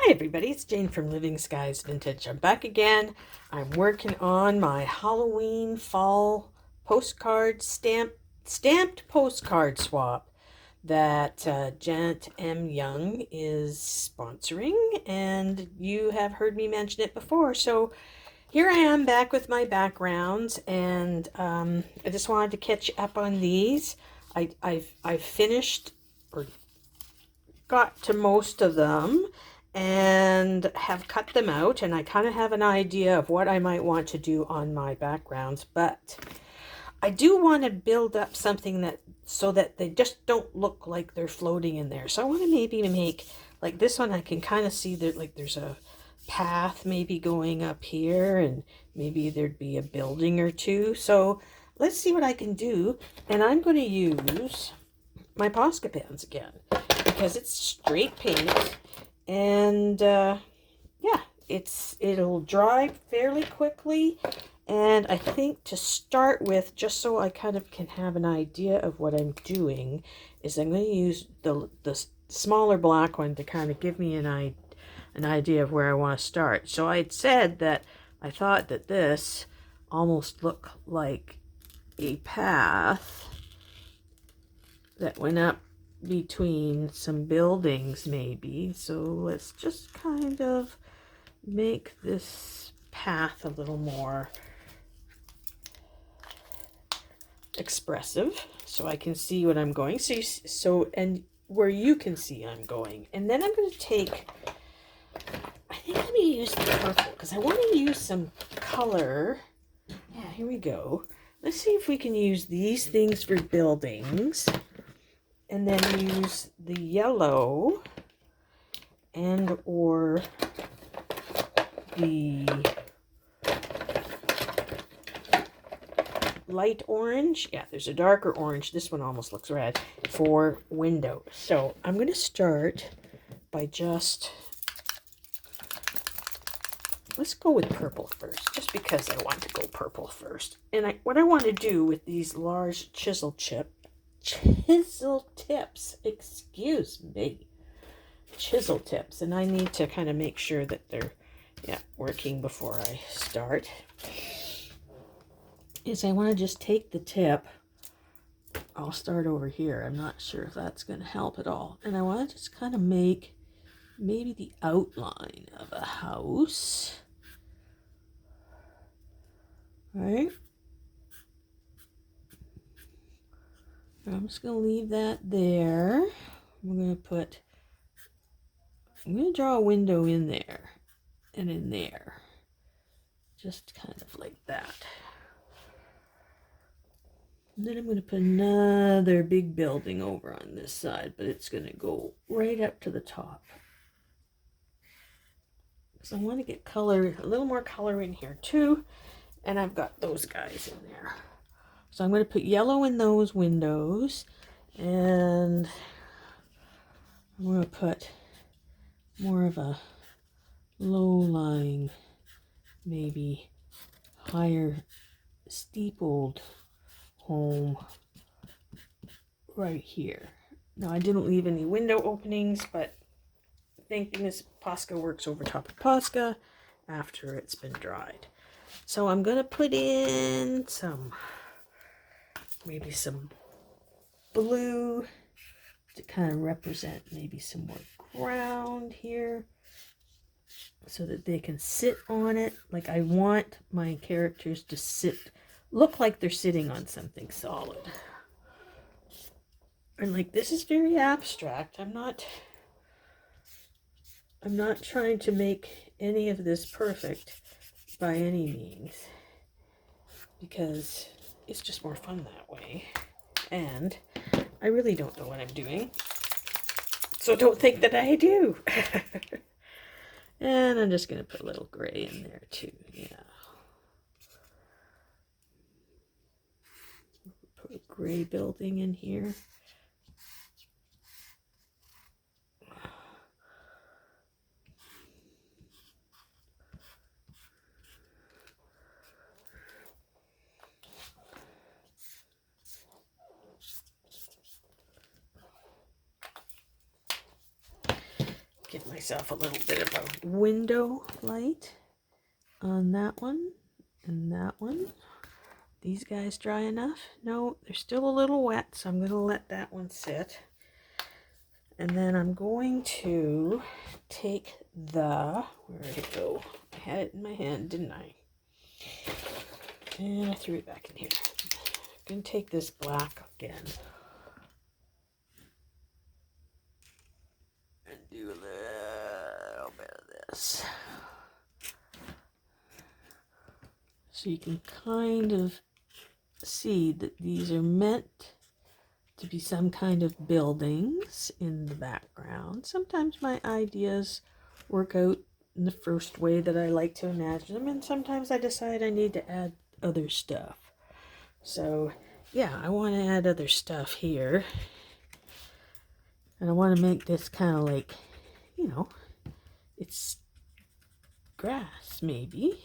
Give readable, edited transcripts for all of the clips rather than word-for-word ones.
Hi everybody, it's Jane from Living Skies Vintage. I'm back again. I'm working on my Halloween fall postcard stamped postcard swap that Janet M. Young is sponsoring, and you have heard me mention it before. So here I am back with my backgrounds, and I just wanted to catch up on these. I've finished or got to most of them and have cut them out, and I kind of have an idea of what I might want to do on my backgrounds, but I do want to build up something that so that they just don't look like they're floating in there. So I want to maybe make like this one. I can kind of see that like there's a path maybe going up here, and maybe there'd be a building or two. So let's see what I can do, and I'm going to use my Posca pens again because it's straight paint, and yeah, it'll dry fairly quickly. And I think to start with, just so I kind of can have an idea of what I'm doing, is I'm going to use the smaller black one to kind of give me an idea of where I want to start. So I had said that I thought that this almost looked like a path that went up between some buildings maybe. So let's just kind of make this path a little more expressive so I can see what I'm going. And where you can see I'm going. And then I'm going to take, I think I'm going to use the purple because I want to use some color. Yeah, here we go. Let's see if we can use these things for buildings, and then use the yellow and or the light orange. Yeah, there's a darker orange. This one almost looks red for windows. So I'm going to start by let's go with purple first, just because I want to go purple first. And what I want to do with these large chisel tips, excuse me, chisel tips, and I need to kind of make sure that they're working before I start, is I want to just take the tip. I'll start over here. I'm not sure if that's going to help at all. And I want to just kind of make maybe the outline of a house. Right? I'm just going to leave that there. I'm going to draw a window in there and in there. Just kind of like that. And then I'm going to put another big building over on this side, but it's going to go right up to the top. So I want to get color, a little more color in here too. And I've got those guys in there. So I'm going to put yellow in those windows, and I'm going to put more of a low-lying, maybe higher steepled home right here. Now I didn't leave any window openings, but thank goodness Posca works over top of Posca after it's been dried. So I'm going to put in maybe some blue to kind of represent maybe some more ground here so that they can sit on it. Like I want my characters to look like they're sitting on something solid. And like this is very abstract. I'm not trying to make any of this perfect by any means, because it's just more fun that way. And I really don't know what I'm doing, so don't think that I do. And I'm just going to put a little gray in there too. Yeah. Put a gray building in here. Give myself a little bit of a window light on that one and that one. These guys dry enough? No, they're still a little wet, so I'm going to let that one sit. And then I'm going to take where did it go? I had it in my hand, didn't I? And I threw it back in here. I'm going to take this black again. And do a little bit of this. So you can kind of see that these are meant to be some kind of buildings in the background. Sometimes my ideas work out in the first way that I like to imagine them, and sometimes I decide I need to add other stuff. So yeah, I want to add other stuff here, and I want to make this kind of like, you know, it's grass maybe.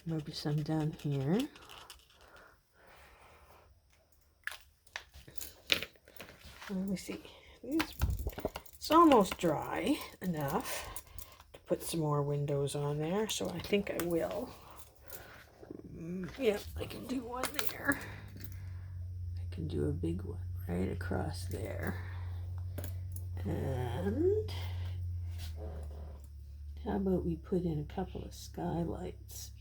Maybe some down here. Let me see. It's almost dry enough to put some more windows on there, so I think I will. Yep, I can do one there. I can do a big one right across there. And how about we put in a couple of skylights?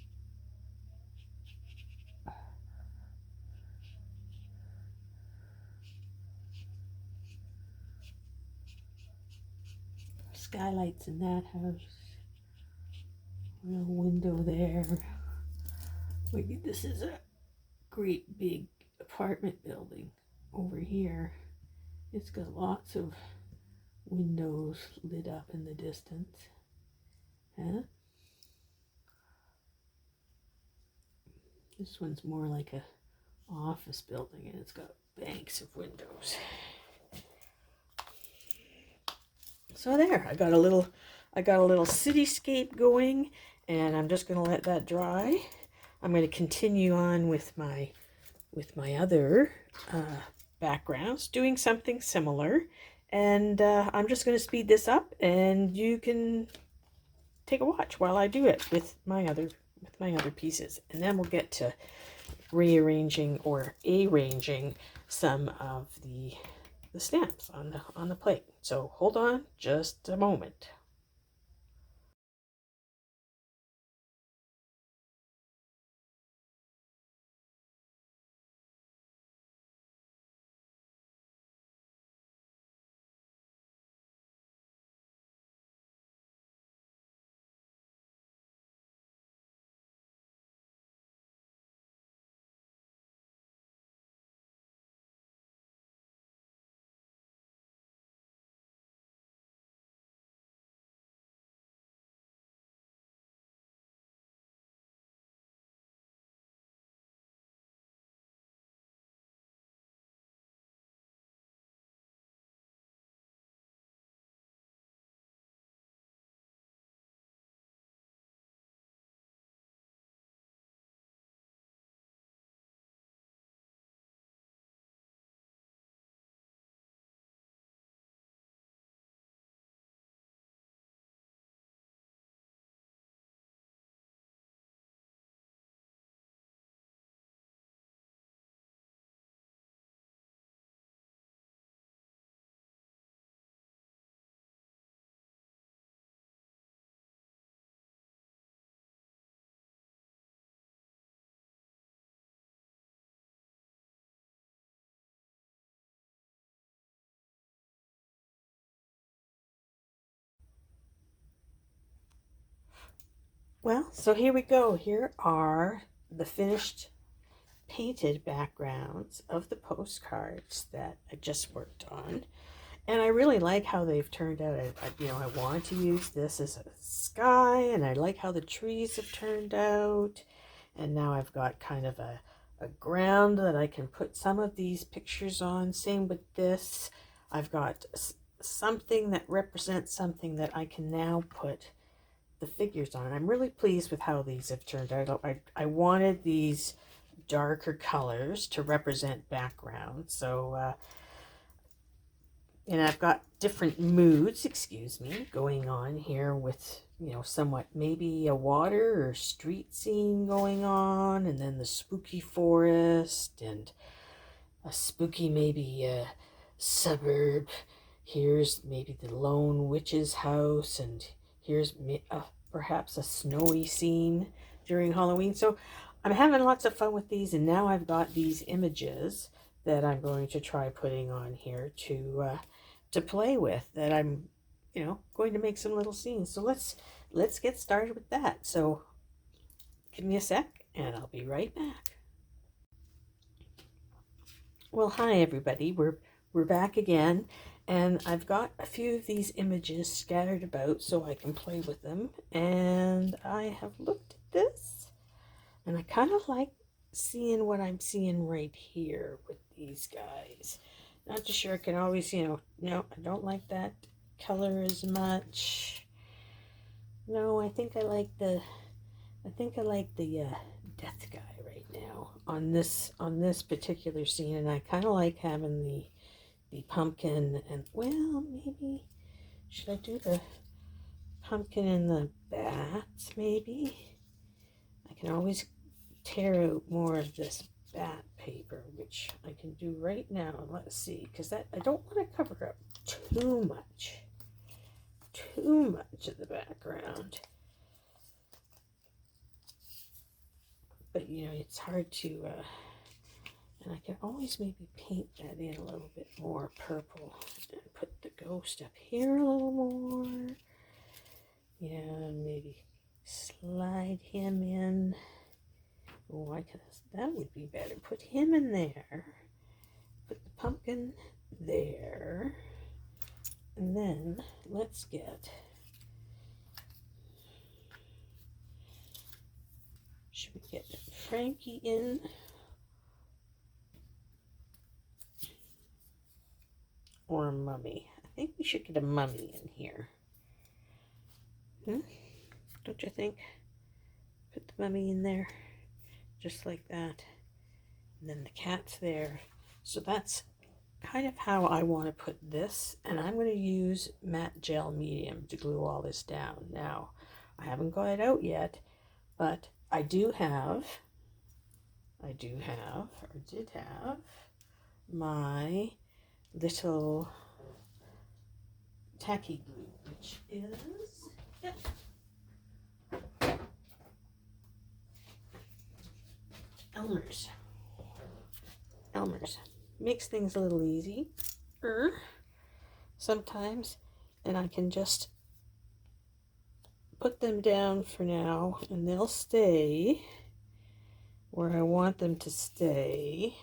Skylights in that house. A little window there. Wait, this is a great big apartment building over here. It's got lots of windows lit up in the distance. Huh? This one's more like a office building, and it's got banks of windows. So there, I got a little cityscape going, and I'm just going to let that dry. I'm going to continue on with my other backgrounds, doing something similar, and I'm just going to speed this up, and you can take a watch while I do it with my other pieces, and then we'll get to rearranging or arranging some of the stamps on the plate. So hold on just a moment. Well, so here we go. Here are the finished painted backgrounds of the postcards that I just worked on. And I really like how they've turned out. I want to use this as a sky, and I like how the trees have turned out. And now I've got kind of a ground that I can put some of these pictures on. Same with this. I've got something that represents something that I can now put the figures on. I'm really pleased with how these have turned out. I wanted these darker colors to represent background. So, and I've got different moods, excuse me, going on here with, you know, somewhat maybe a water or street scene going on, and then the spooky forest, and a spooky maybe suburb. Here's maybe the lone witch's house, and here's perhaps a snowy scene during Halloween. So I'm having lots of fun with these, and now I've got these images that I'm going to try putting on here to play with, that I'm, you know, going to make some little scenes. So let's get started with that. So give me a sec and I'll be right back. Well, hi everybody. We're back again, and I've got a few of these images scattered about so I can play with them. And I have looked at this, and I kind of like seeing what I'm seeing right here with these guys. Not too sure I can always, you know, no, I don't like that color as much. No, I think I like the death guy right now on this particular scene, and I kind of like having the pumpkin, and well, maybe should I do the pumpkin and the bats? Maybe I can always tear out more of this bat paper, which I can do right now. Let's see, because that I don't want to cover up too much of the background. But you know, it's hard to and I can always maybe paint that in a little bit more purple and put the ghost up here a little more. Yeah, maybe slide him in. Oh, that would be better. Put him in there. Put the pumpkin there. And then let's get, should we get Frankie in? Or a mummy? I think we should get a mummy in here. Don't you think? Put the mummy in there. Just like that. And then the cat's there. So that's kind of how I want to put this. And I'm going to use matte gel medium to glue all this down. Now, I haven't got it out yet, but I did have my little tacky glue, which is, yep, Elmer's. Makes things a little easy sometimes, and I can just put them down for now, and they'll stay where I want them to stay.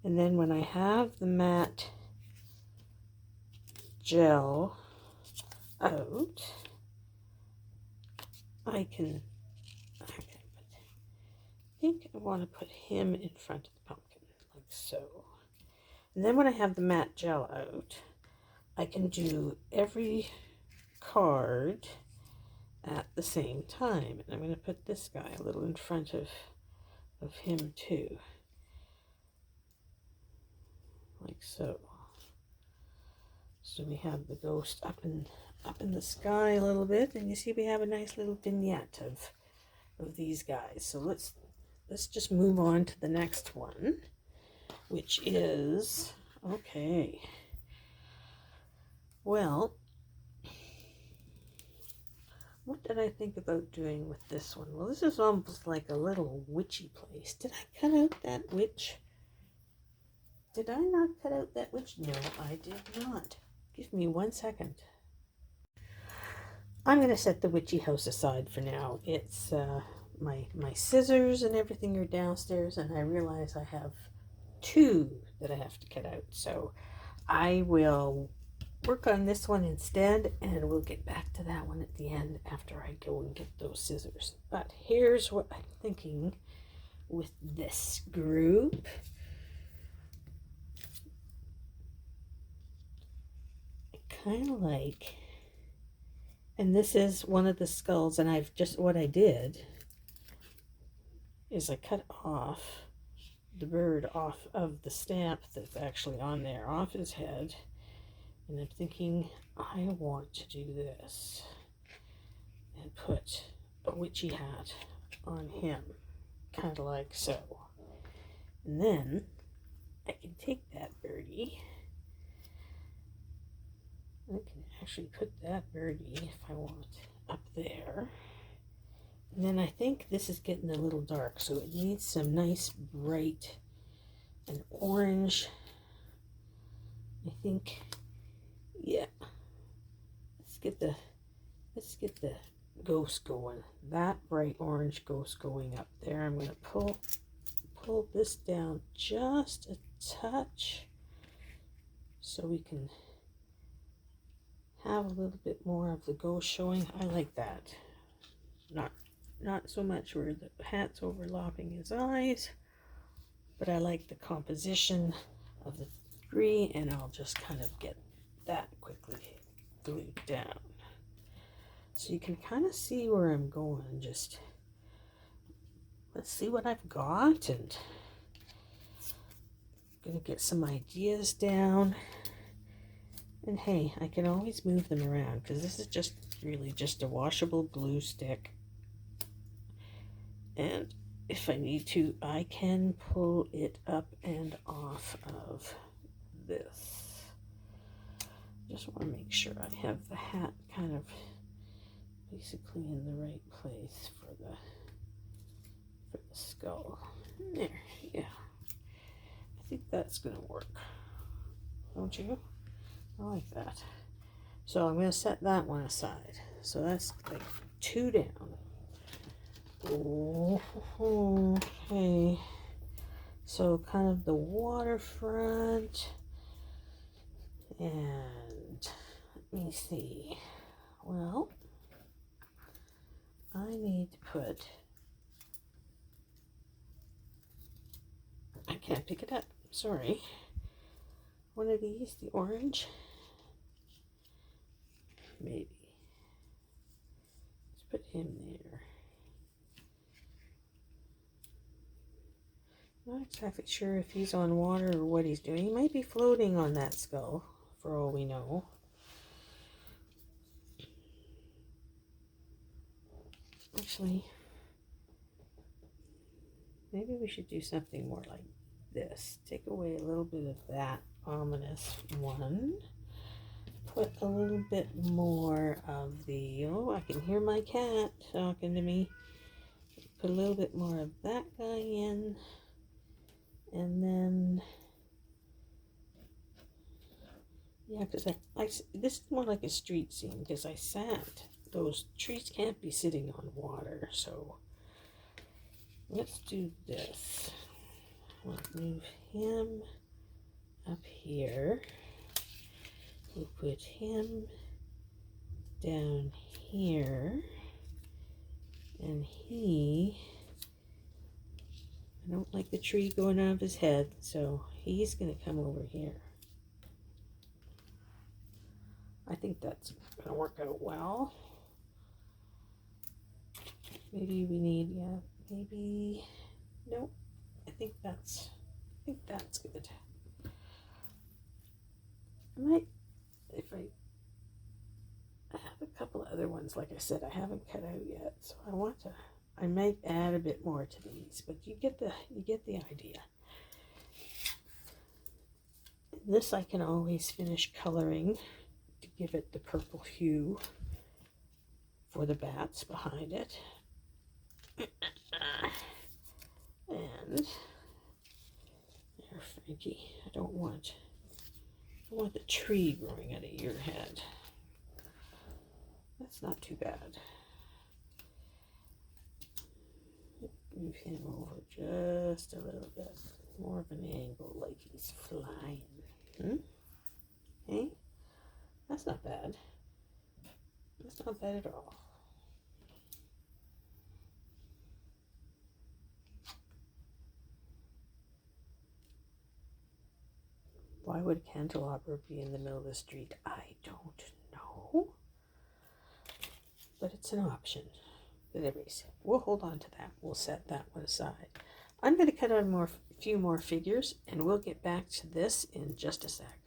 And then when I have the matte gel out, I think I want to put him in front of the pumpkin, like so. And then when I have the matte gel out, I can do every card at the same time. And I'm going to put this guy a little in front of him too, like so. So we have the ghost up in the sky a little bit, and you see we have a nice little vignette of these guys. So let's just move on to the next one, which is, okay, well, what did I think about doing with this one? Well, this is almost like a little witchy place. Did I cut out that witch? Did I not cut out that witch? No, I did not. Give me 1 second. I'm going to set the witchy house aside for now. It's my scissors and everything are downstairs, and I realize I have 2 that I have to cut out. So I will work on this one instead, and we'll get back to that one at the end after I go and get those scissors. But here's what I'm thinking with this group. I kind of like, and this is one of the skulls, and what I did is I cut off the bird off of the stamp that's actually on there, off his head. And I'm thinking, I want to do this and put a witchy hat on him, kind of like so. And then I can take that birdie. I can actually put that birdie, if I want, up there. And then I think this is getting a little dark, so it needs some nice bright and orange. I think, yeah. Let's get the ghost going. That bright orange ghost going up there. I'm gonna pull this down just a touch so we can have a little bit more of the ghost showing. I like that. Not so much where the hat's overlapping his eyes, but I like the composition of the three, and I'll just kind of get that quickly glued down. So you can kind of see where I'm going. Just let's see what I've got, and I'm gonna get some ideas down. And hey, I can always move them around because this is just really just a washable glue stick. And if I need to, I can pull it up and off of this. Just want to make sure I have the hat kind of basically in the right place for the skull. There, yeah. I think that's gonna work. Don't you? I like that. So I'm gonna set that one aside. So that's like 2 down. Oh, okay. So kind of the waterfront, and let me see. Well, I need to put, I can't pick it up, sorry. One of these, the orange, maybe. Let's put him there. Not exactly sure if he's on water or what he's doing. He might be floating on that skull, for all we know. Actually, maybe we should do something more like this. Take away a little bit of that ominous one. Put a little bit more of the, oh, I can hear my cat talking to me. Put a little bit more of that guy in. And then, yeah, because this is more like a street scene because I sat. Those trees can't be sitting on water, so let's do this. We'll move him up here. We'll put him down here, and I don't like the tree going out of his head, so he's going to come over here. I think that's going to work out well. Maybe we need, yeah, maybe, nope. I think that's good. I might, if I have a couple of other ones, like I said, I haven't cut out yet, so I might add a bit more to these, but you get the idea. This I can always finish coloring to give it the purple hue for the bats behind it. And there, Frankie, I don't want the tree growing out of your head. That's not too bad. Move him over just a little bit more of an angle, like he's flying. Hey, that's not bad. That's not bad at all. Why would a candelabra be in the middle of the street? I don't know. But it's an option. But anyways, we'll hold on to that. We'll set that one aside. I'm going to cut on a few more figures, and we'll get back to this in just a sec.